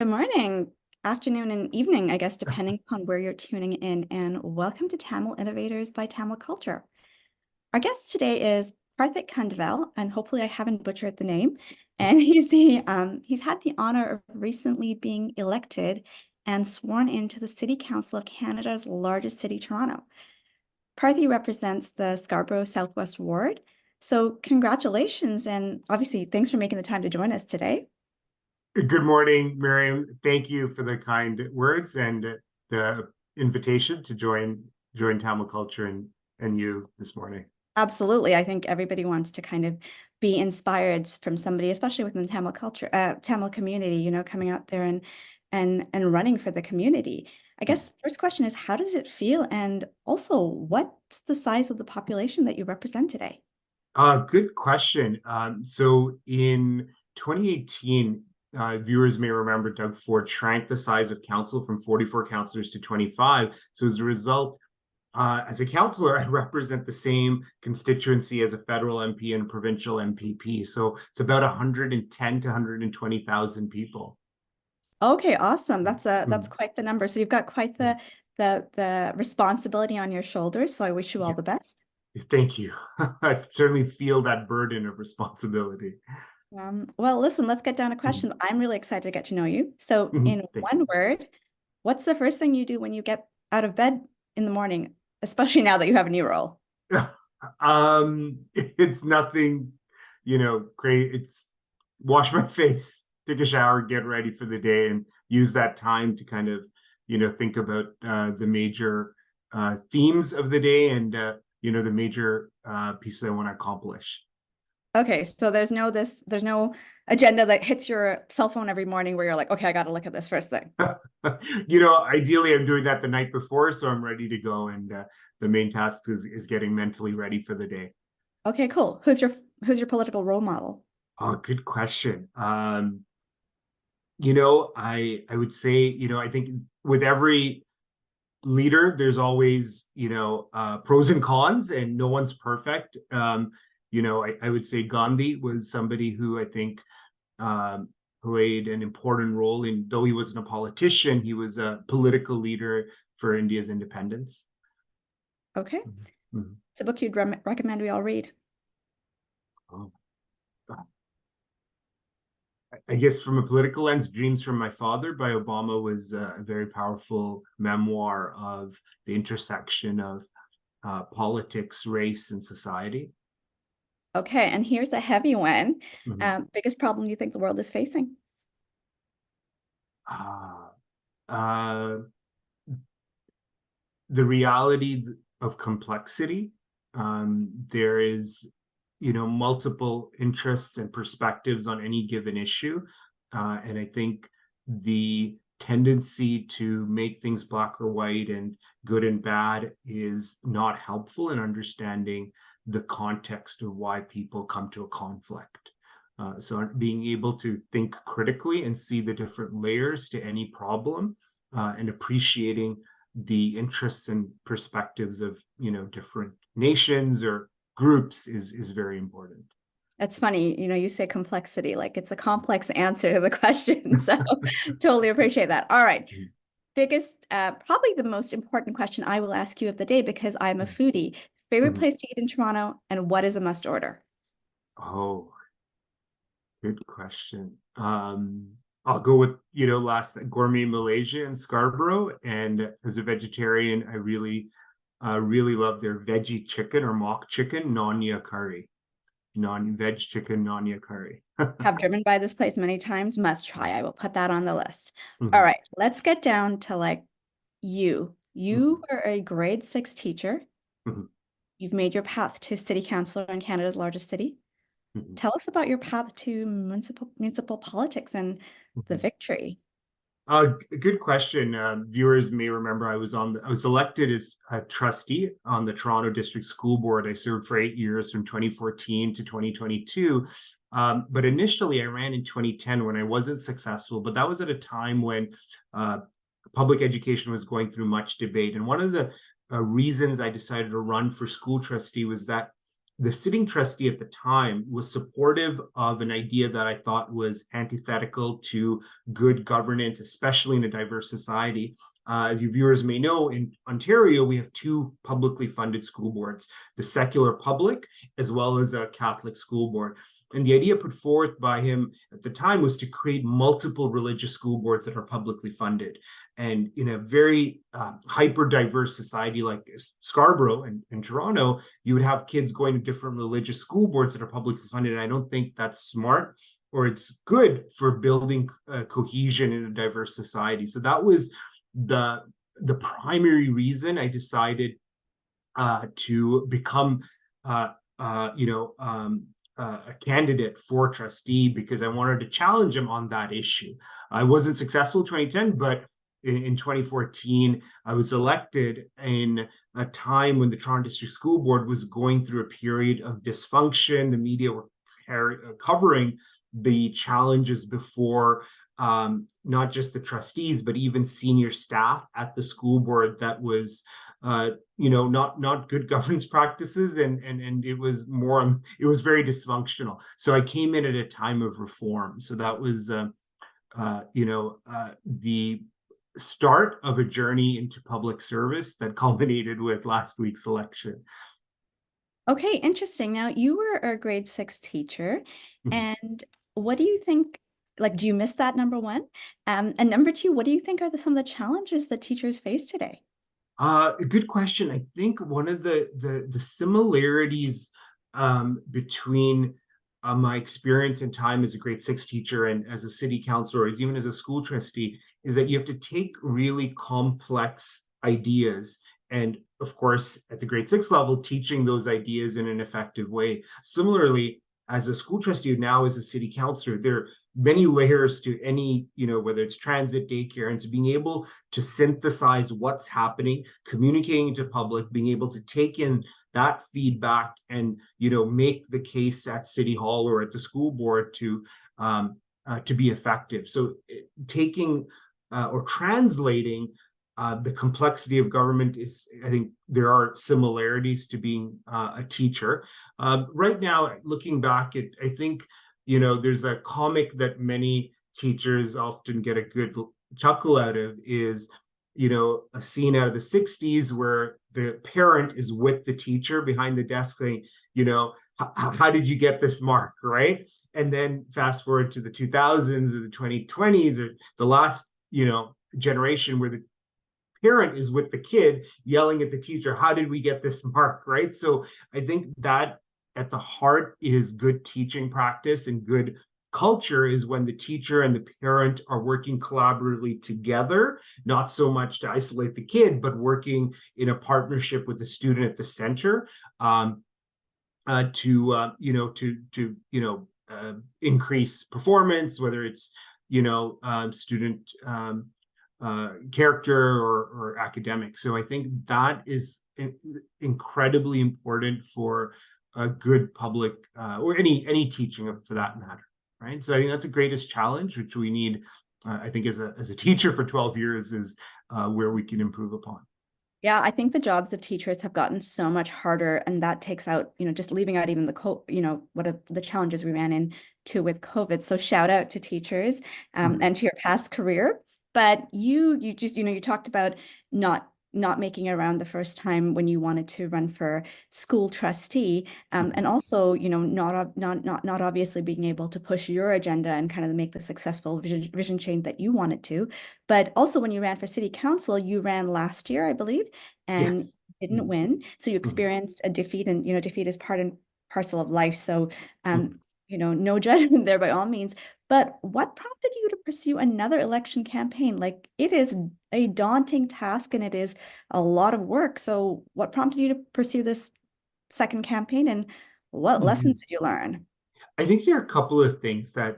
Good morning, afternoon, and evening, I guess, depending upon where you're tuning in. And welcome to Tamil Innovators by Tamil Culture. Our guest today is Parthi Kandavel, and hopefully I haven't butchered the name. And he's had the honor of recently being elected and sworn into the City Council of Canada's largest city, Toronto. Parthi represents the Scarborough Southwest Ward. So congratulations, and obviously thanks for making the time to join us today. Good morning, Maryam. Thank you for the kind words and the invitation to join Tamil Culture and you this morning. Absolutely. I think everybody wants to kind of be inspired from somebody, especially within the Tamil culture, Tamil community, coming out there and running for the community. I guess first question is, how does it feel? And also, what's the size of the population that you represent today? Good question. So in 2018, viewers may remember Doug Ford shrank the size of council from 44 councillors to 25. So as a result, as a councillor, I represent the same constituency as a federal MP and provincial MPP. So it's about 110 to 120,000 people. Okay, awesome. That's Mhm. quite the number. So you've got quite the responsibility on your shoulders. So I wish you all the Yes. best. Thank you. I certainly feel that burden of responsibility. Well, listen, let's get down to Mhm. questions. I'm really excited to get to know you. So, Mhm. in Thank one word, what's the first thing you do when you get out of bed in the morning, especially now that you have a new role? you. It's nothing, great. It's wash my face, take a shower, get ready for the day, and use that time to kind of, think about the major themes of the day and the major pieces I want to accomplish. Okay, so there's no agenda that hits your cell phone every morning where you're like, okay, I got to look at this first thing. Ideally, I'm doing that the night before, so I'm ready to go. And the main task is getting mentally ready for the day. Okay, cool. Who's your political role model? Oh, good question. I would say, I think with every leader, there's always, pros and cons, and no one's perfect. I would say Gandhi was somebody who I think played an important role in, though he wasn't a politician, he was a political leader for India's independence. Okay, Mhm. it's a book you'd recommend we all read. Oh, I guess from a political lens, Dreams from My Father by Obama was a very powerful memoir of the intersection of politics, race, and society. Okay, and here's a heavy one. Mhm. Biggest problem you think the world is facing? Uh, uh, the reality of complexity. There is, multiple interests and perspectives on any given issue. And I think the tendency to make things black or white and good and bad is not helpful in understanding the context of why people come to a conflict. So being able to think critically and see the different layers to any problem and appreciating the interests and perspectives of different nations or groups is very important. That's funny, you say complexity, like it's a complex answer to the question. So totally appreciate that. All right. Probably the most important question I will ask you of the day because I'm a foodie. Favorite Mhm. place to eat in Toronto and what is a must order? Oh, good question. I'll go with last Gourmet Malaysia in Scarborough, and as a vegetarian, I really love their veggie chicken or mock chicken nonya curry, non-veg chicken nonya curry. Have driven by this place many times, must try. I will put that on the list. All Mhm. right, let's get down to like you. You Mhm. are a grade six teacher. Mhm. You've made your path to city councilor in Canada's largest city. Mhm. Tell us about your path to municipal politics and the Mhm. victory. Good question. Viewers may remember I was elected as a trustee on the Toronto District School Board. I served for 8 years from 2014 to 2022. But initially, I ran in 2010 when I wasn't successful. But that was at a time when uh, public education was going through much debate. And one of the reasons I decided to run for school trustee was that the sitting trustee at the time was supportive of an idea that I thought was antithetical to good governance, especially in a diverse society. As your viewers may know, in Ontario, we have two publicly funded school boards, the secular public as well as a Catholic school board. And the idea put forth by him at the time was to create multiple religious school boards that are publicly funded. And in a very hyper diverse society like Scarborough and Toronto, you would have kids going to different religious school boards that are publicly funded. And I don't think that's smart or it's good for building cohesion in a diverse society. So that was the primary reason I decided to become a candidate for trustee, because I wanted to challenge him on that issue. I wasn't successful in 2010, but in 2014, I was elected in a time when the Toronto District School Board was going through a period of dysfunction. The media were covering the challenges before not just the trustees, but even senior staff at the school board that was not good governance practices, and it was very dysfunctional. So I came in at a time of reform. So that was the start of a journey into public service that culminated with last week's election. Okay, interesting. Now, you were a grade 6 teacher, and what do you think, like, do you miss that, number one? And number two, what do you think are some of the challenges that teachers face today? A good question. I think one of the similarities between my experience and time as a grade 6 teacher and as a city councilor, or even as a school trustee, is that you have to take really complex ideas and, of course, at the grade 6 level, teaching those ideas in an effective way. Similarly, as a school trustee now as a city councilor, there are many layers to any, whether it's transit, daycare, and to being able to synthesize what's happening, communicating to public, being able to take in that feedback and make the case at City Hall or at the school board to be effective. So taking or translating the complexity of government is, I think there are similarities to being a teacher. Right now, looking back, I think there's a comic that many teachers often get a good chuckle out of, is a scene out of the 60s where the parent is with the teacher behind the desk saying, how did you get this mark, right? And then fast forward to the 2000s or the 2020s or the last generation where the parent is with the kid yelling at the teacher, how did we get this mark, right? So I think that at the heart is good teaching practice, and good culture is when the teacher and the parent are working collaboratively together, not so much to isolate the kid, but working in a partnership with the student at the center to increase performance, whether it's student character or academic. So I think that is incredibly important for a good public or any teaching for that matter, right? So I think that's the greatest challenge, which we need, I think, as a teacher for 12 years, is where we can improve upon. Yeah, I think the jobs of teachers have gotten so much harder, and that takes out, just leaving out even the challenges we ran into with COVID. So shout out to teachers and to your past career. But you just, you talked about not making it around the first time when you wanted to run for school trustee, and also, not obviously being able to push your agenda and kind of make the successful vision change that you wanted to. But also when you ran for city council, you ran last year, I believe, and Yes. didn't win. So you experienced a defeat, and, defeat is part and parcel of life. So, no judgment there by all means. But what prompted you to pursue another election campaign? Like, it is a daunting task and it is a lot of work. So what prompted you to pursue this second campaign, and what lessons did you learn? I think there are a couple of things that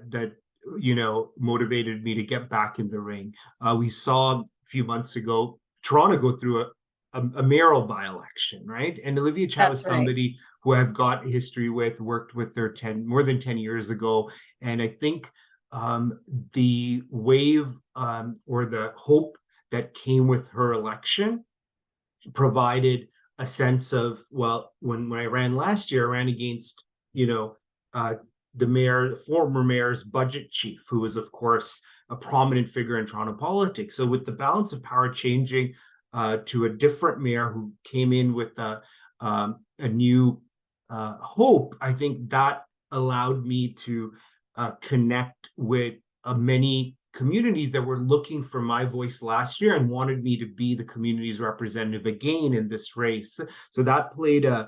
motivated me to get back in the ring. We saw a few months ago Toronto go through a mayoral by-election, right? And Olivia Chow is That's right. somebody who I've got history with, worked with her more than 10 years ago. And I think the wave or the hope that came with her election provided a sense of, well, when I ran last year, I ran against, you know, the former mayor's budget chief, who was, of course, a prominent figure in Toronto politics. So with the balance of power changing to a different mayor who came in with a new hope, I think that allowed me to connect with many communities that were looking for my voice last year and wanted me to be the community's representative again in this race. So that played an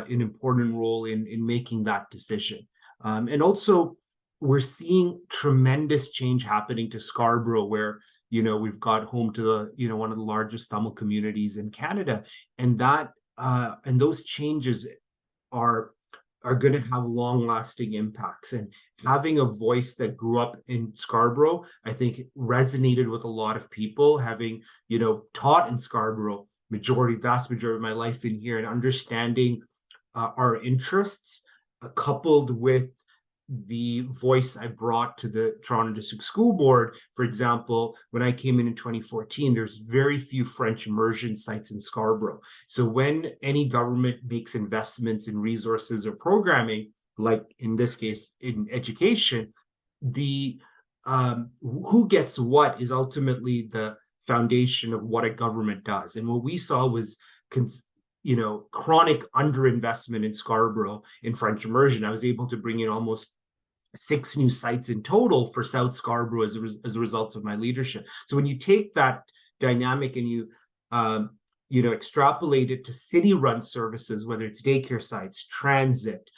important role in making that decision. And also, we're seeing tremendous change happening to Scarborough, where we've got home to one of the largest Tamil communities in Canada, and those changes are going to have long-lasting impacts. And having a voice that grew up in Scarborough, I think resonated with a lot of people, having, taught in Scarborough vast majority of my life in here, and understanding our interests, coupled with the voice I brought to the Toronto District School Board. For example, when I came in 2014, there's very few French immersion sites in Scarborough. So when any government makes investments in resources or programming, like in this case in education, the who gets what is ultimately the foundation of what a government does. And what we saw was chronic underinvestment in Scarborough in French immersion. I was able to bring in almost 6 new sites in total for South Scarborough as a result of my leadership. So when you take that dynamic and you extrapolate it to city-run services, whether it's daycare sites, transit,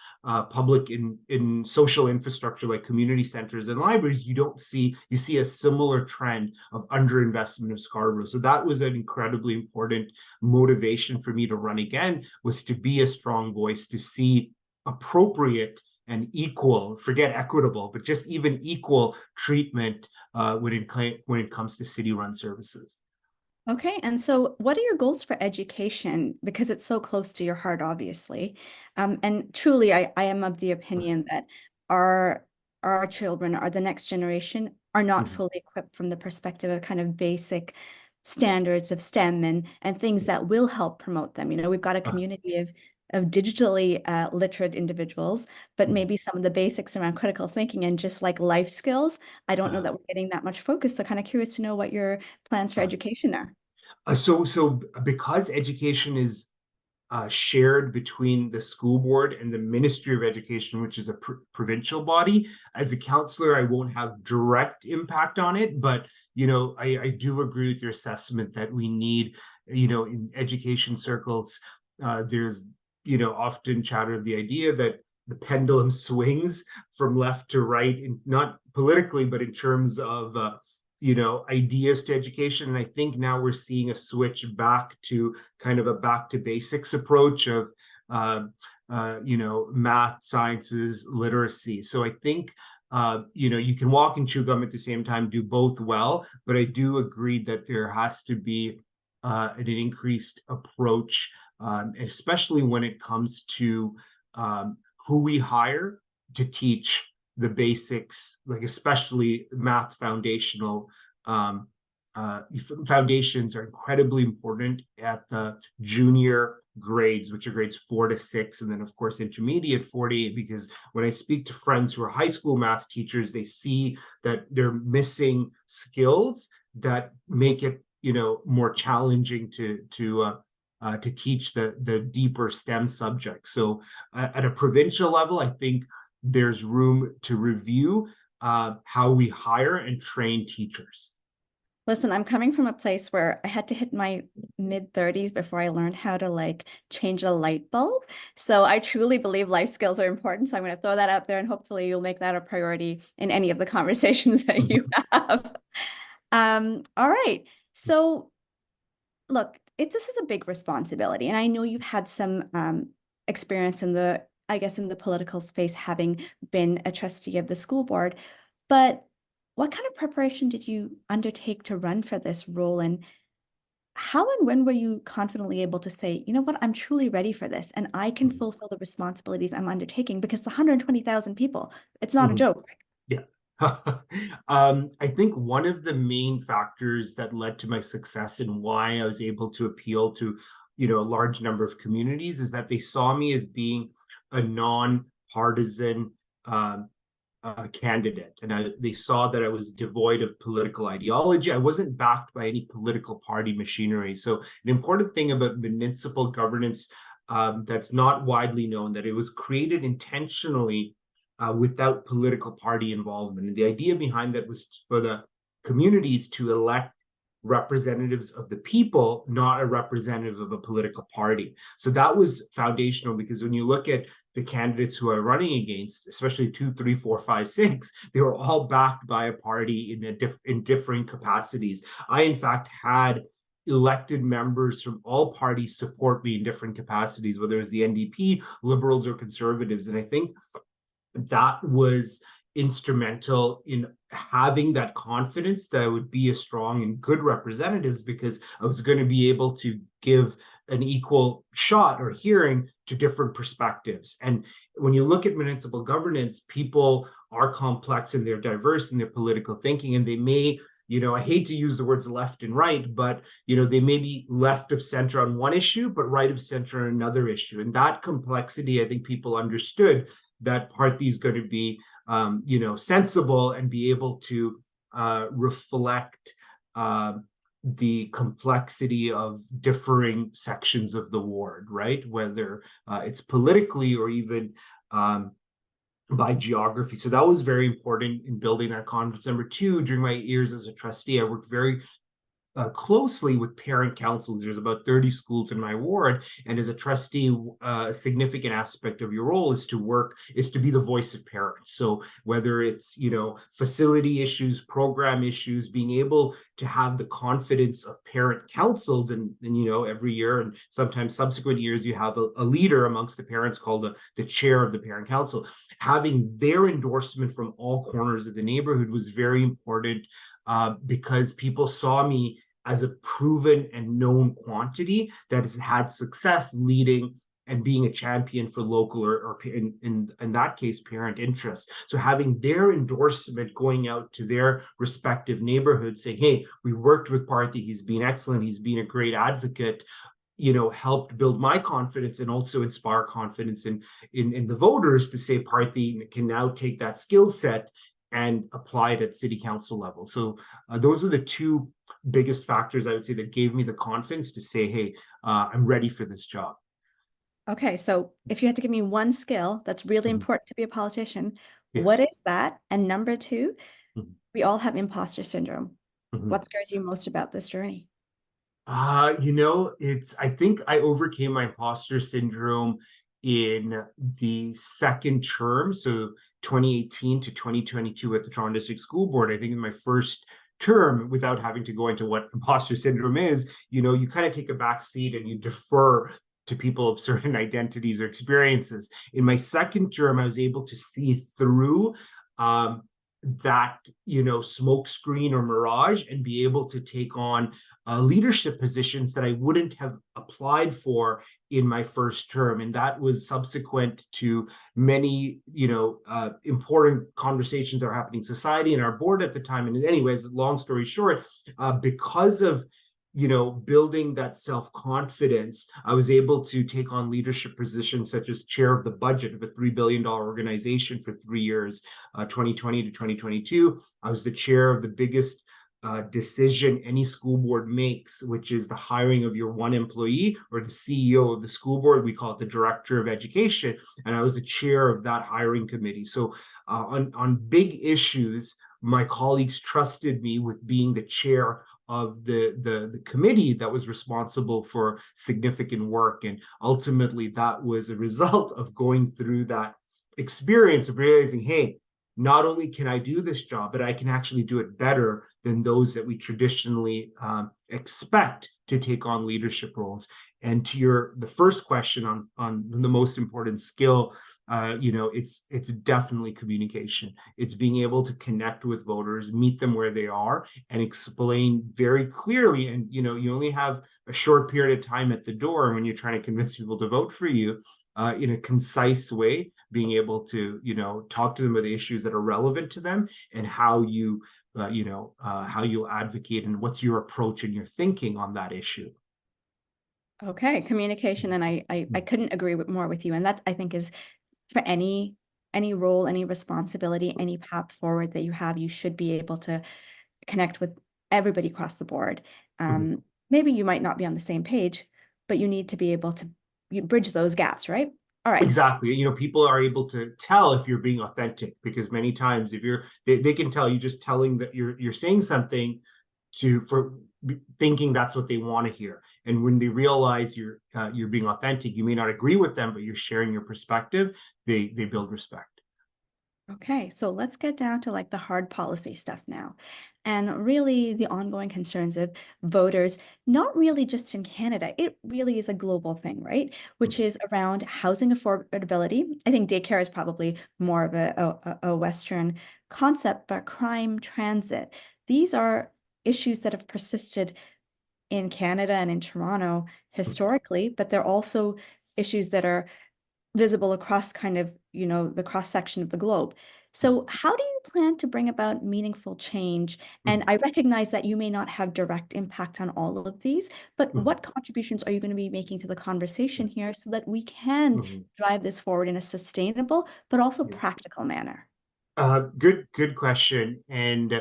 public in social infrastructure like community centers and libraries, you see a similar trend of underinvestment of Scarborough. So that was an incredibly important motivation for me to run again, was to be a strong voice, to see appropriate and equal, forget equitable, but just even equal treatment when it comes to city-run services. Okay, and so what are your goals for education? Because it's so close to your heart, obviously. And truly, I am of the opinion that our our children, are the next generation, are not Mhm. fully equipped from the perspective of kind of basic standards of STEM and things that will help promote them. We've got a community of digitally literate individuals, but maybe some of the basics around critical thinking and just like life skills, I don't know that we're getting that much focus. So kind of curious to know what your plans for education are. So because education is shared between the school board and the Ministry of Education, which is a provincial body, as a councillor, I won't have direct impact on it, but I do agree with your assessment that we need, in education circles, there's often chatter of the idea that the pendulum swings from left to right, not politically, but in terms of ideas to education. And I think now we're seeing a switch back to kind of a back to basics approach of math, sciences, literacy. So I think you can walk and chew gum at the same time, do both well. But I do agree that there has to be an increased approach, especially when it comes to who we hire to teach the basics, like especially math foundational foundations are incredibly important at the junior grades, which are grades 4 to 6, and then of course intermediate 4 to 8. Because when I speak to friends who are high school math teachers, they see that they're missing skills that make it more challenging to teach the deeper STEM subjects. So at a provincial level, I think there's room to review how we hire and train teachers. Listen, I'm coming from a place where I had to hit my mid-30s before I learned how to like change a light bulb. So I truly believe life skills are important. So I'm going to throw that out there and hopefully you'll make that a priority in any of the conversations that you have. All right. So look, this is a big responsibility. And I know you've had some experience in the political space, having been a trustee of the school board. But what kind of preparation did you undertake to run for this role? And how and when were you confidently able to say, you know what, I'm truly ready for this and I can fulfill the responsibilities I'm undertaking, because it's 120,000 people. It's not a Mhm. joke. Yeah. I think one of the main factors that led to my success and why I was able to appeal to a large number of communities, is that they saw me as being a non-partisan candidate, and they saw that I was devoid of political ideology. I wasn't backed by any political party machinery. So an important thing about municipal governance that's not widely known, that it was created intentionally without political party involvement. And the idea behind that was for the communities to elect representatives of the people, not a representative of a political party. So that was foundational, because when you look at the candidates who are running against, especially 2, 3, 4, 5, 6, they were all backed by a party in differing capacities. I, in fact, had elected members from all parties support me in different capacities, whether it's the NDP, Liberals, or Conservatives. And I think that was instrumental in having that confidence that I would be a strong and good representatives, because I was going to be able to give an equal shot or hearing to different perspectives. And when you look at municipal governance, people are complex and they're diverse in their political thinking, and they may, I hate to use the words left and right, but, they may be left of center on one issue, but right of center on another issue. And that complexity, I think people understood that Parthi is going to be, sensible and be able to reflect the complexity of differing sections of the ward, right? Whether it's politically or even by geography. So that was very important in building our confidence. Number two, during my years as a trustee, I worked very closely with parent councils. There's about 30 schools in my ward, and as a trustee, a significant aspect of your role is to be the voice of parents. So whether it's facility issues, program issues, being able to have the confidence of parent councils, and every year and sometimes subsequent years you have a leader amongst the parents called the chair of the parent council. Having their endorsement from all corners of the neighborhood was very important, because people saw me as a proven and known quantity that has had success leading and being a champion for local or in that case, parent interests. So having their endorsement going out to their respective neighborhoods saying, hey, we worked with Parthi, he's been excellent, he's been a great advocate, helped build my confidence and also inspire confidence in the voters to say Parthi can now take that skill set and apply it at city council level. So those are the two biggest factors, I would say, that gave me the confidence to say, hey, I'm ready for this job. Okay, so if you had to give me one skill that's really important to be a politician, Yeah. what is that? And number two, we all have imposter syndrome. Mhm. What scares you most about this journey? I think I overcame my imposter syndrome in the second term, so 2018 to 2022 at the Toronto District School Board. I think in my first term, without having to go into what imposter syndrome is, you kind of take a back seat and you defer to people of certain identities or experiences. In my second term, I was able to see through that smoke screen or mirage and be able to take on leadership positions that I wouldn't have applied for in my first term. And that was subsequent to many important conversations that are happening in society and our board at the time. And anyways, long story short, because of building that self-confidence, I was able to take on leadership positions such as chair of the budget of a $3 billion organization for 3 years, 2020 to 2022. I was the chair of the biggest decision any school board makes, which is the hiring of your one employee or the CEO of the school board. We call it the director of education. And I was the chair of that hiring committee. So on big issues, my colleagues trusted me with being the chair of the committee that was responsible for significant work. And ultimately, that was a result of going through that experience of realizing, hey, not only can I do this job, but I can actually do it better than those that we traditionally expect to take on leadership roles. And to the first question on the most important skill, it's definitely communication. It's being able to connect with voters, meet them where they are, and explain very clearly. And you only have a short period of time at the door when you're trying to convince people to vote for you. In a concise way, being able to talk to them about the issues that are relevant to them and how you advocate and what's your approach and your thinking on that issue. Okay, communication, and I couldn't agree more with you. And that I think is for any role, any responsibility, any path forward that you have, you should be able to connect with everybody across the board. Mhm. Maybe you might not be on the same page, but you need to be able to bridge those gaps, right? All right. Exactly. People are able to tell if you're being authentic, because many times if they can tell you just telling that you're saying something for thinking that's what they want to hear. And when they realize you're being authentic, you may not agree with them, but you're sharing your perspective, they build respect. Okay, so let's get down to like the hard policy stuff now. And really the ongoing concerns of voters, not really just in Canada, it really is a global thing, right? Which is around housing affordability. I think daycare is probably more of a Western concept, but crime, transit, these are issues that have persisted in Canada and in Toronto historically, but they're also issues that are visible across kind of, the cross section of the globe. So, how do you plan to bring about meaningful change? And I recognize that you may not have direct impact on all of these, but what contributions are you going to be making to the conversation here so that we can drive this forward in a sustainable but also practical manner? Good question, and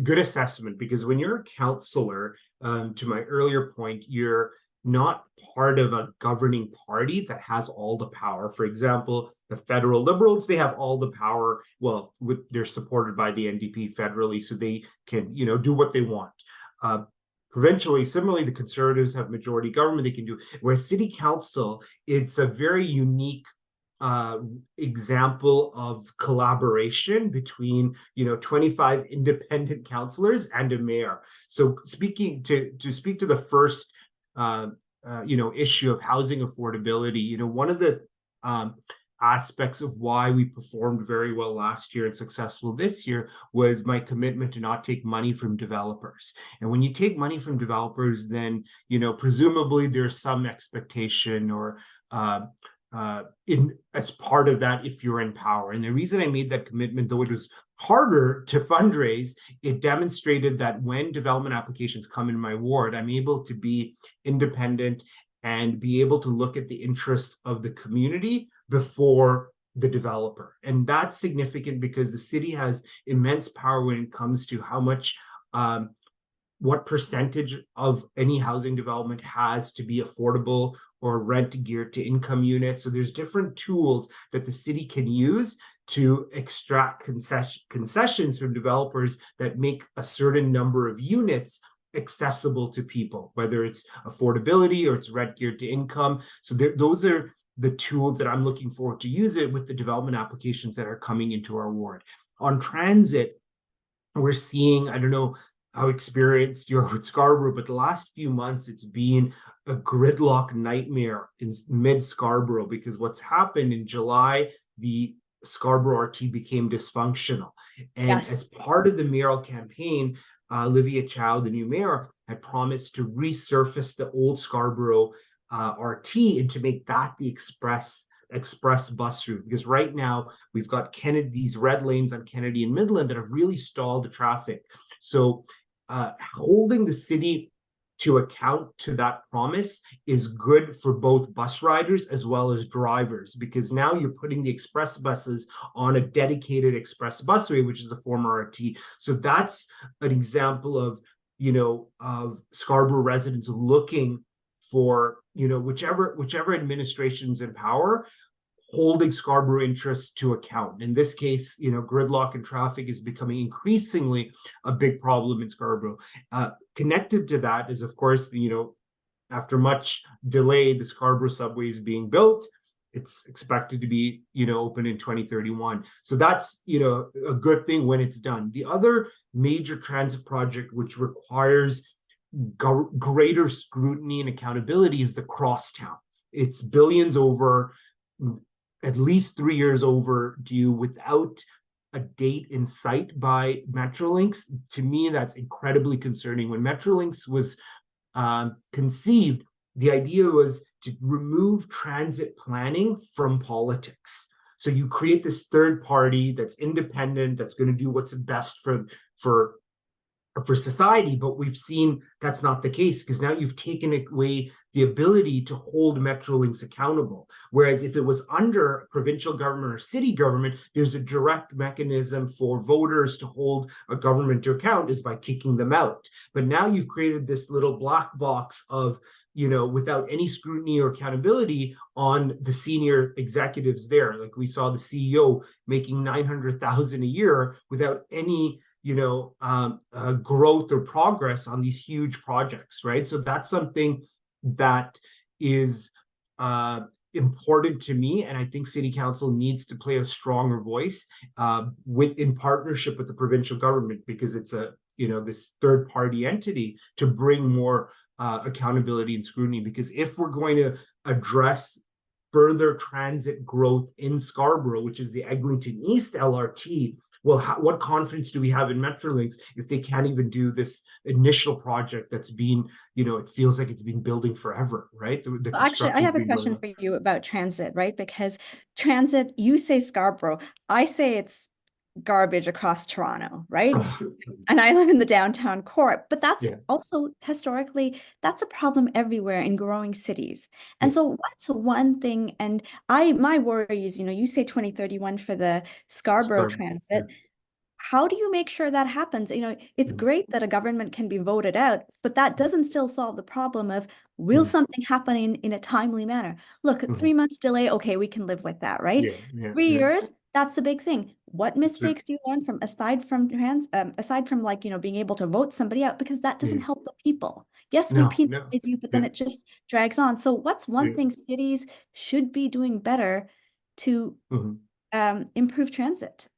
good assessment. Because when you're a counselor, to my earlier point, you're not part of a governing party that has all the power. For example, the federal Liberals, they have all the power. Well, they're supported by the NDP federally, so they can, do what they want. Uh, Provincially, similarly, the Conservatives have majority government. They can do. Where city council, it's a very unique uh, example of collaboration between 25 independent councillors and a mayor. So speaking to speak to the first issue of housing affordability, one of the um, aspects of why we performed very well last year and successful this year was my commitment to not take money from developers. And when you take money from developers, then presumably there's some expectation or uh, in as part of that if you're in power. And the reason I made that commitment, though it was harder to fundraise, it demonstrated that when development applications come in my ward, I'm able to be independent and be able to look at the interests of the community before the developer. And that's significant because the city has immense power when it comes to how much what percentage of any housing development has to be affordable or rent geared to income units. So there's different tools that the city can use to extract concessions from developers that make a certain number of units accessible to people, whether it's affordability or it's rent geared to income. So those are the tools that I'm looking forward to use it with the development applications that are coming into our ward. On transit, we're seeing, I don't know how experienced you are with Scarborough, but the last few months it's been a gridlock nightmare in mid Scarborough, because what's happened in July, the Scarborough RT became dysfunctional. And as Yes. part of the mayoral campaign, Olivia Chow, the new mayor, had promised to resurface the old Scarborough RT and to make that the express bus route, because right now we've got Kennedy, these red lanes on Kennedy and Midland that have really stalled the traffic. So holding the city to account to that promise is good for both bus riders as well as drivers, because now you're putting the express buses on a dedicated express busway, which is the former RT. So that's an example of of Scarborough residents looking for whichever administration's in power, holding Scarborough interests to account. In this case, gridlock and traffic is becoming increasingly a big problem in Scarborough. Connected to that is, of course, after much delay, the Scarborough subway is being built. It's expected to be, open in 2031. So that's, a good thing when it's done. The other major transit project, which requires greater scrutiny and accountability, is the crosstown. It's billions over, at least 3 years overdue, without a date in sight by Metrolinx. To me, that's incredibly concerning. When Metrolinx was conceived, the idea was to remove transit planning from politics. So you create this third party that's independent, that's going to do what's best for for society, but we've seen that's not the case, because now you've taken away the ability to hold Metrolinx accountable. Whereas if it was under provincial government or city government, there's a direct mechanism for voters to hold a government to account, is by kicking them out. But now you've created this little black box of, without any scrutiny or accountability on the senior executives there. Like we saw the CEO making 900,000 a year without any growth or progress on these huge projects, right? So that's something that is important to me, and I think City Council needs to play a stronger voice in partnership with the provincial government, because it's this third party entity, to bring more accountability and scrutiny. Because if we're going to address further transit growth in Scarborough, which is the Eglinton East LRT, well, what confidence do we have in Metrolinx if they can't even do this initial project that's been, it feels like it's been building forever, right? The Actually, I have a been question going for you about transit, right? Because transit, you say Scarborough, I say it's garbage across Toronto, right? on. And I live in the downtown core, but that's Yeah, also historically, that's a problem everywhere in growing cities. yeah, And so what's one thing, and my worry is, you say 2031 for the Scarborough Scarborough. Yeah. transit. How do you make sure that happens? It's Mhm. great that a government can be voted out, but that doesn't still solve the problem of, will Mhm. something happen in a timely manner? Look, Mhm. 3 months delay, okay, we can live with that, right? Yeah, yeah, Three yeah. years, that's a big thing. What It's a, mistakes do you learn from, aside from like, being able to vote somebody out, because that doesn't yeah. help the people. Yes, we No, no. penalize you, but then Yeah, it just drags on. So what's one yeah. thing cities should be doing better to Mhm. improve transit?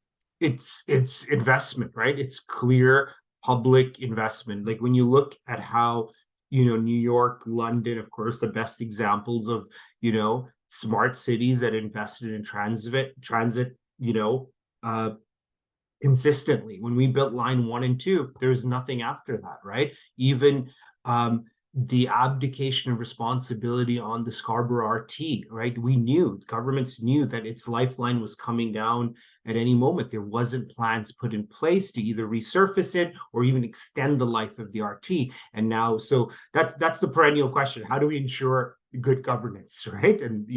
It's investment, right? It's clear public investment. Like when you look at how, New York, London, of course, the best examples of, smart cities that invested in transit, uh, consistently. When we built line 1 and 2, there was nothing after that, right? Even um, the abdication of responsibility on the Scarborough RT, right? Governments knew that its lifeline was coming down at any moment. There wasn't plans put in place to either resurface it or even extend the life of the RT. And now, so that's the perennial question: how do we ensure good governance, right? And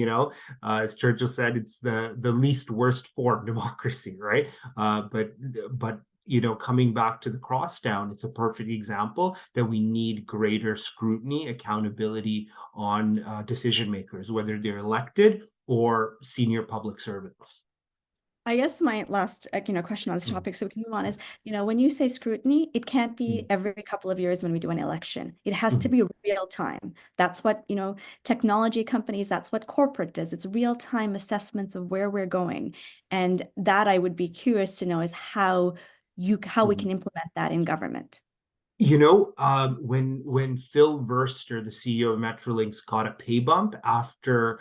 as Churchill said, it's the least worst form democracy, right? But coming back to the cross-down, it's a perfect example that we need greater scrutiny, accountability on decision makers, whether they're elected or senior public servants. I guess my last, question on this Mm, topic, so we can move on, is, when you say scrutiny, it can't be mm, every couple of years when we do an election. It has to mm. be real time. That's what, technology companies, that's what corporate does. It's real time assessments of where we're going. And that I would be curious to know is how we Mhm. can implement that in government. When Phil Verster, the CEO of Metrolinx, got a pay bump after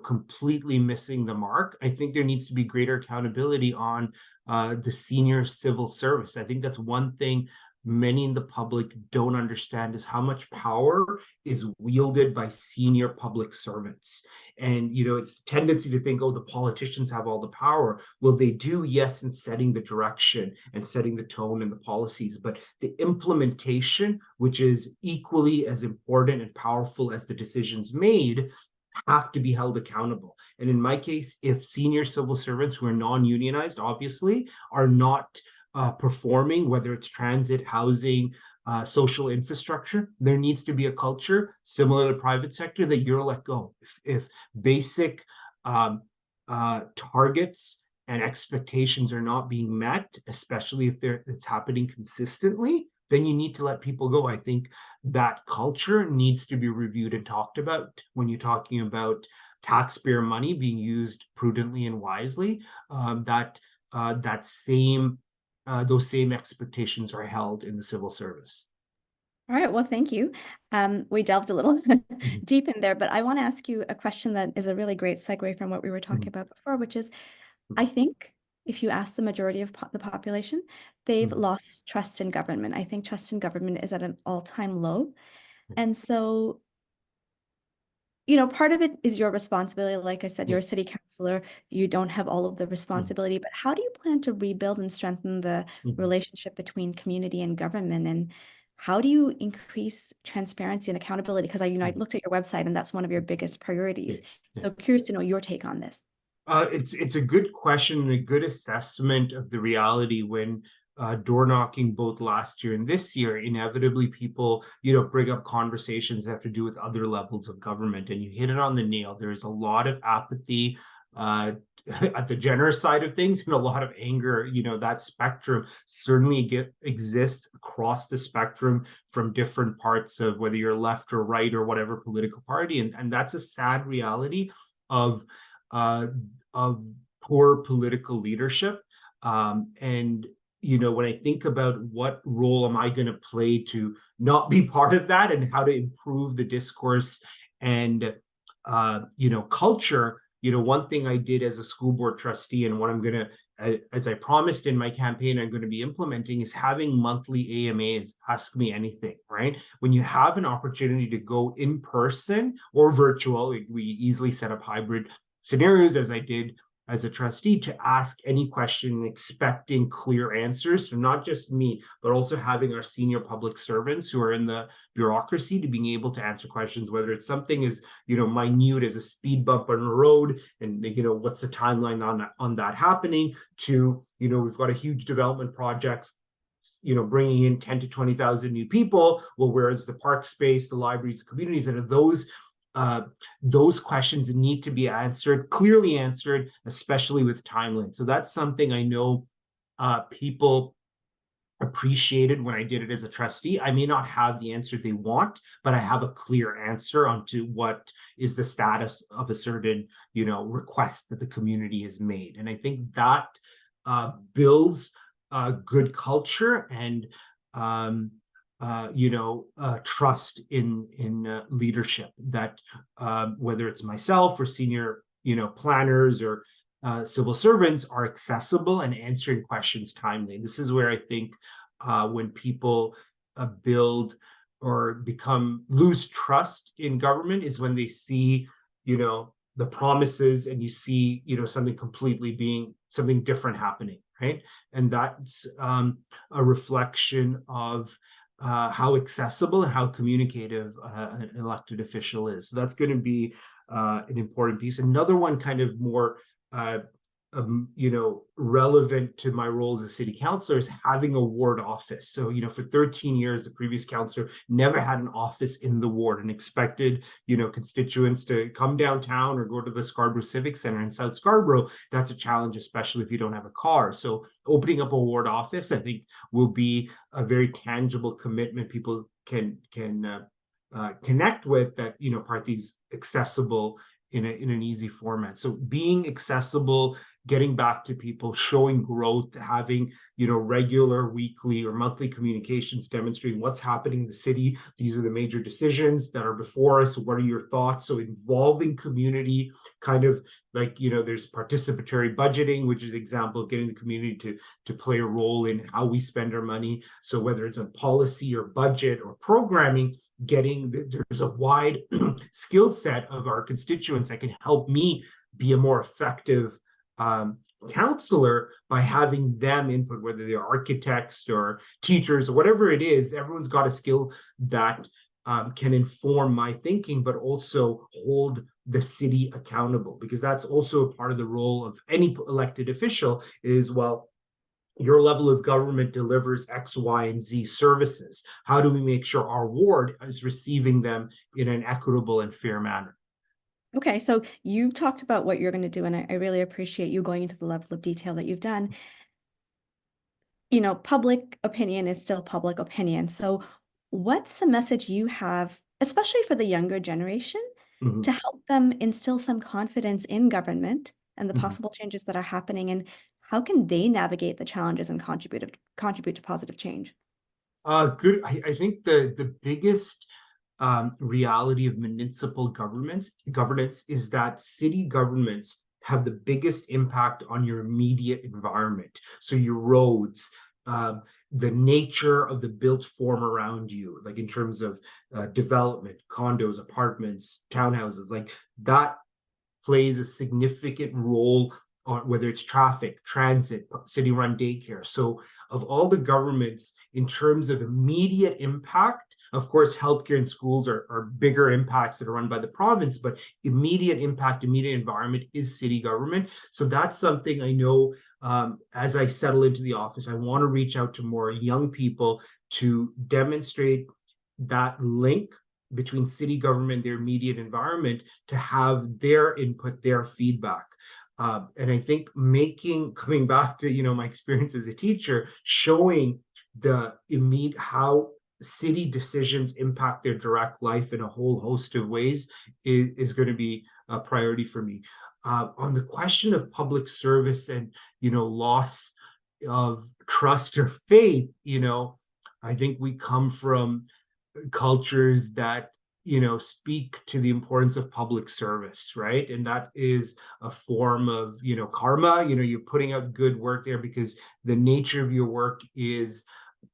completely missing the mark, I think there needs to be greater accountability on the senior civil service. I think that's one thing many in the public don't understand, is how much power is wielded by senior public servants. And it's a tendency to think, oh, the politicians have all the power. Well, they do, yes, in setting the direction and setting the tone and the policies, but the implementation, which is equally as important and powerful as the decisions made, have to be held accountable. And in my case, if senior civil servants who are non-unionized, obviously, are not performing, whether it's transit, housing, social infrastructure, there needs to be a culture similar to the private sector that you're let go. If basic um, targets and expectations are not being met, especially if it's happening consistently, then you need to let people go. I think that culture needs to be reviewed and talked about when you're talking about taxpayer money being used prudently and wisely. That same those same expectations are held in the civil service. All right, well, thank you. We delved a little Mhm, deep in there, but I want to ask you a question that is a really great segue from what we were talking mhm, about before, which is, mhm, I think if you ask the majority of the population, they've mhm, lost trust in government. I think trust in government is at an all-time low. mhm. And so part of it is your responsibility. Like I said, Yeah. you're a city councillor. You don't have all of the responsibility, but how do you plan to rebuild and strengthen the Mhm. relationship between community and government? And how do you increase transparency and accountability? Because I looked at your website and that's one of your biggest Yeah. priorities. Yeah. So curious to know your take on this. It's a good question and a good assessment of the reality when door knocking both last year and this year. Inevitably, people bring up conversations that have to do with other levels of government, and you hit it on the nail. There is a lot of apathy uh, at the generous side of things, and a lot of anger. That spectrum certainly exists across the spectrum from different parts of whether you're left or right or whatever political party, and that's a sad reality of uh, of poor political leadership. And when I think about what role am I going to play to not be part of that, and how to improve the discourse and culture. One thing I did as a school board trustee, and what I'm going to, as I promised in my campaign, I'm going to be implementing, is having monthly AMAs, ask me anything, right? When you have an opportunity to go in person or virtual, we easily set up hybrid scenarios, as I did as a trustee, to ask any question, expecting clear answers from not just me, but also having our senior public servants who are in the bureaucracy to being able to answer questions, whether it's something as minute as a speed bump on the road, and what's the timeline on that happening, to we've got a huge development project, bringing in 10 to 20,000 new people. Well, whereas the park space, the libraries, the communities, and those questions need to be clearly answered, especially with timelines. So that's something I know people appreciated when I did it as a trustee. I may not have the answer they want, but I have a clear answer onto what is the status of a certain, request that the community has made. And I think that builds good culture and trust in leadership. That whether it's myself or senior, planners or civil servants are accessible and answering questions timely. This is where I think when people build or lose trust in government is when they see, the promises, and you see, something different happening, right? And that's a reflection of how accessible and how communicative an elected official is. So that's going to be an important piece. Another one, kind of more uh, relevant to my role as a city councillor, is having a ward office. So, for 13 years, the previous councillor never had an office in the ward and expected, constituents to come downtown or go to the Scarborough Civic Center in South Scarborough. That's a challenge, especially if you don't have a car. So opening up a ward office, I think, will be a very tangible commitment people can connect with, that, Parthi's accessible in an easy format. So being accessible, getting back to people, showing growth, having regular weekly or monthly communications demonstrating what's happening in the city. These are the major decisions that are before us. What are your thoughts? So involving community, kind of like, there's participatory budgeting, which is an example of getting the community to play a role in how we spend our money. So whether it's on policy or budget or programming, there's a wide skill set of our constituents that can help me be a more effective counselor by having them input, whether they're architects or teachers or whatever it is. Everyone's got a skill that can inform my thinking, but also hold the city accountable, because that's also a part of the role of any elected official is, well, your level of government delivers X, Y, and Z services. How do we make sure our ward is receiving them in an equitable and fair manner? Okay, so you've talked about what you're going to do, and I really appreciate you going into the level of detail that you've done. Public opinion is still public opinion. So what's the message you have, especially for the younger generation, Mm-hmm. to help them instill some confidence in government and the Mm-hmm. possible changes that are happening, and how can they navigate the challenges and contribute to positive change? Good. I think the biggest reality of municipal governance is that city governments have the biggest impact on your immediate environment. So your roads, the nature of the built form around you, like in terms of development, condos, apartments, townhouses, like that plays a significant role on whether it's traffic, transit, city-run daycare. So of all the governments, in terms of immediate impact, of course, healthcare and schools are bigger impacts that are run by the province, but immediate impact, immediate environment is city government. So that's something I know as I settle into the office, I want to reach out to more young people to demonstrate that link between city government, their immediate environment, to have their input, their feedback. And I think coming back to my experience as a teacher, showing the immediate how city decisions impact their direct life in a whole host of ways is going to be a priority for me. On the question of public service and loss of trust or faith, I think we come from cultures that speak to the importance of public service, right? And that is a form of karma. You're putting out good work there because the nature of your work is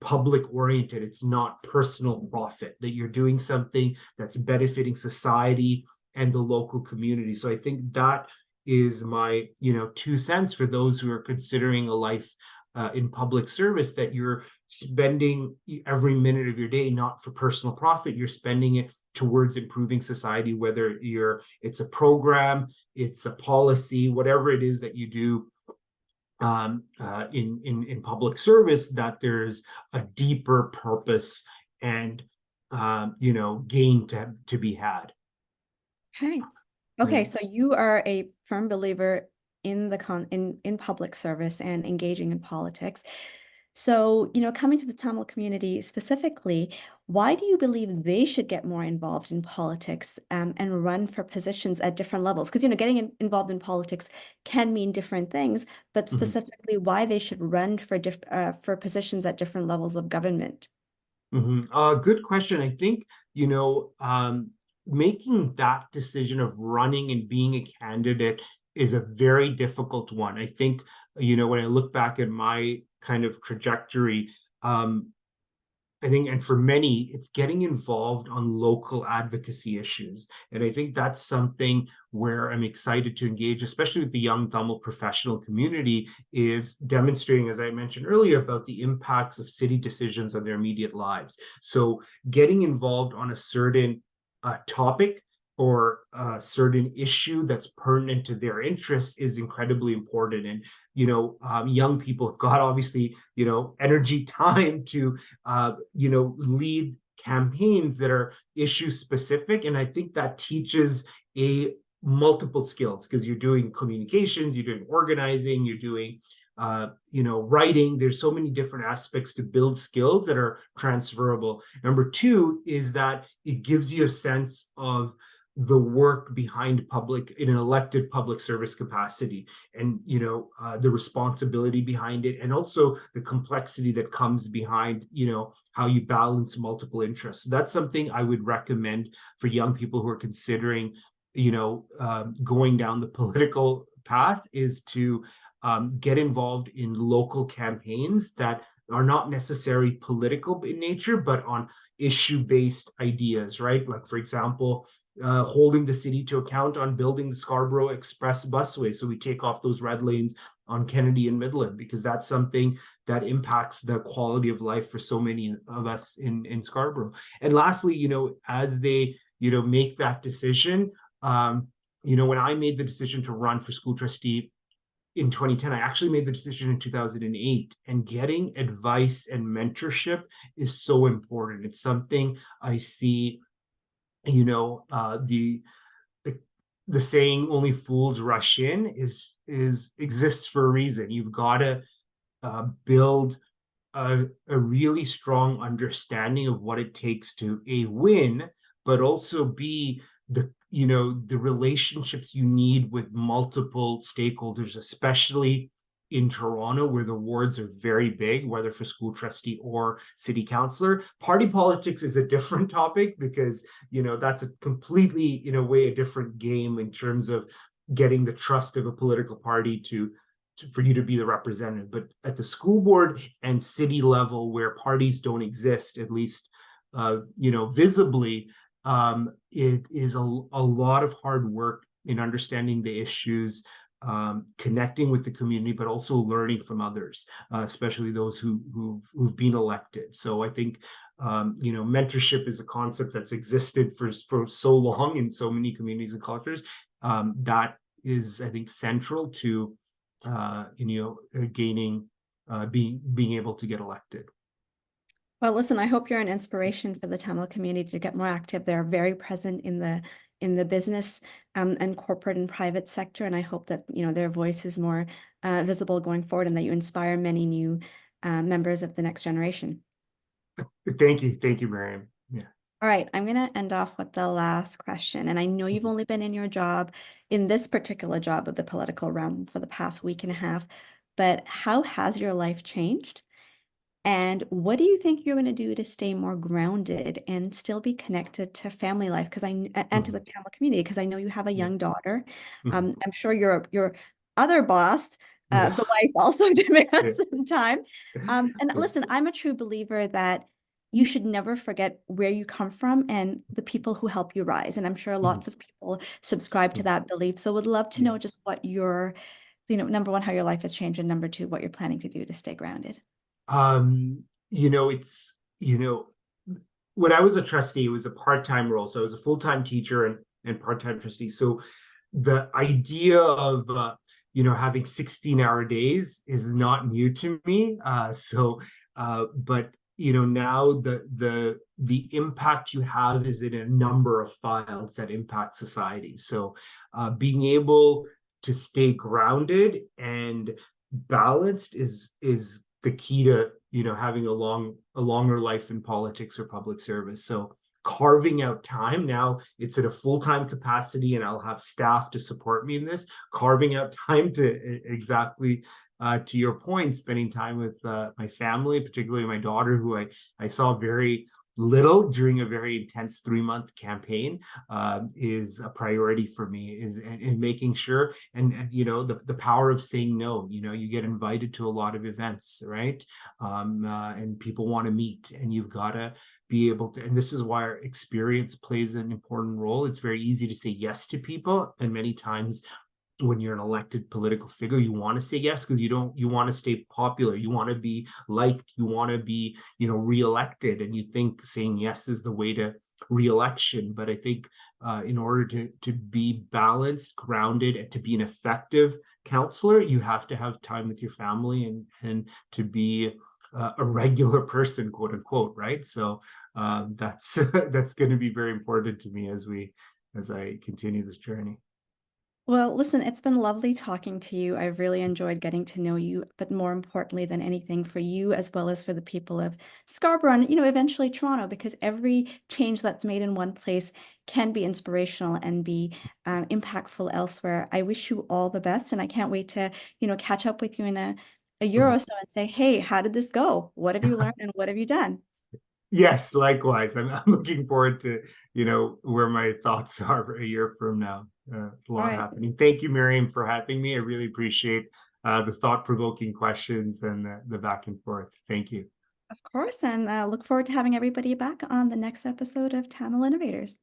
public oriented. It's not personal profit, that you're doing something that's benefiting society and the local community. So I think that is my 2 cents for those who are considering a life in public service, that you're spending every minute of your day not for personal profit, you're spending it towards improving society, whether it's a program, it's a policy, whatever it is that you do in public service, that there's a deeper purpose and gain to be had. Okay. Okay, Right. so you are a firm believer in in public service and engaging in politics. So, coming to the Tamil community specifically, why do you believe they should get more involved in politics and run for positions at different levels? Because, getting involved in politics can mean different things, but Mhm. specifically why they should run for positions at different levels of government. Good question. I think, making that decision of running and being a candidate is a very difficult one. I think, when I look back at my kind of trajectory, I think, and for many, it's getting involved on local advocacy issues. And I think that's something where I'm excited to engage, especially with the young Tamil professional community, is demonstrating, as I mentioned earlier, about the impacts of city decisions on their immediate lives. So getting involved on a certain topic or a certain issue that's pertinent to their interest is incredibly important. And young people have got obviously energy, time to lead campaigns that are issue specific. And I think that teaches a multiple skills, because you're doing communications, you're doing organizing, you're doing writing. There's so many different aspects to build skills that are transferable. Number two is that it gives you a sense of the work behind public in an elected public service capacity, and the responsibility behind it, and also the complexity that comes behind how you balance multiple interests. So that's something I would recommend for young people who are considering going down the political path, is to get involved in local campaigns that are not necessarily political in nature, but on issue-based ideas, right? Like, for example, holding the city to account on building the Scarborough Express busway, so we take off those red lanes on Kennedy and Midland, because that's something that impacts the quality of life for so many of us in Scarborough. And lastly, as they make that decision, when I made the decision to run for school trustee in 2010, I actually made the decision in 2008, and getting advice and mentorship is so important. It's something I see, the saying "only fools rush in" is exists for a reason. You've got to build a really strong understanding of what it takes to win, but also be the relationships you need with multiple stakeholders, especially in Toronto, where the wards are very big, whether for school trustee or city councillor. Party politics is a different topic, because that's a completely a different game in terms of getting the trust of a political party to for you to be the representative. But at the school board and city level, where parties don't exist, at least visibly, it is a lot of hard work in understanding the issues, connecting with the community, but also learning from others, especially those who've been elected. So I think mentorship is a concept that's existed for so long in so many communities and cultures. That is, I think, central to gaining, being able to get elected. Well, listen, I hope you're an inspiration for the Tamil community to get more active. They're very present in the business and corporate and private sector, and I hope that their voice is more visible going forward, and that you inspire many new members of the next generation. Thank you, Maryam. Yeah. All right, I'm going to end off with the last question. And I know you've only been in your job, in this particular job of the political realm, for the past week and a half, but how has your life changed? And what do you think you're going to do to stay more grounded and still be connected to family life? Because and to the Tamil community, because I know you have a young daughter. I'm sure your other boss, the wife, also demands some time. And listen, I'm a true believer that you should never forget where you come from and the people who help you rise. And I'm sure lots of people subscribe to that belief. So would love to know just what your, number one, how your life has changed, and number two, what you're planning to do to stay grounded. It's when I was a trustee, it was a part-time role. So I was a full-time teacher and part-time trustee. So the idea of having 16-hour days is not new to me. But now the impact you have is in a number of files that impact society. So being able to stay grounded and balanced is the key to having a longer life in politics or public service. So carving out time, now it's at a full-time capacity and I'll have staff to support me in this, carving out time to exactly to your point, spending time with my family, particularly my daughter, who I saw very little during a very intense 3-month campaign, is a priority for me, is in making sure, and the power of saying no. You get invited to a lot of events, right? And people want to meet, and you've got to be able to, and this is why our experience plays an important role. It's very easy to say yes to people, and many times when you're an elected political figure, you want to say yes because you want to stay popular, you want to be liked, you want to be reelected, and you think saying yes is the way to reelection. But I think in order to be balanced, grounded, and to be an effective councillor, you have to have time with your family and to be a regular person, quote unquote, right? So that's that's going to be very important to me as I continue this journey. Well, listen, it's been lovely talking to you. I've really enjoyed getting to know you, but more importantly than anything, for you as well as for the people of Scarborough and, eventually Toronto, because every change that's made in one place can be inspirational and be impactful elsewhere. I wish you all the best, and I can't wait to, catch up with you in a year or so and say, hey, how did this go? What have you learned and what have you done? Yes, likewise. I'm looking forward to, where my thoughts are a year from now. A All lot right. happening. Thank you, Maryam, for having me. I really appreciate the thought-provoking questions and the back and forth. Thank you. Of course, and look forward to having everybody back on the next episode of Tamil Innovators.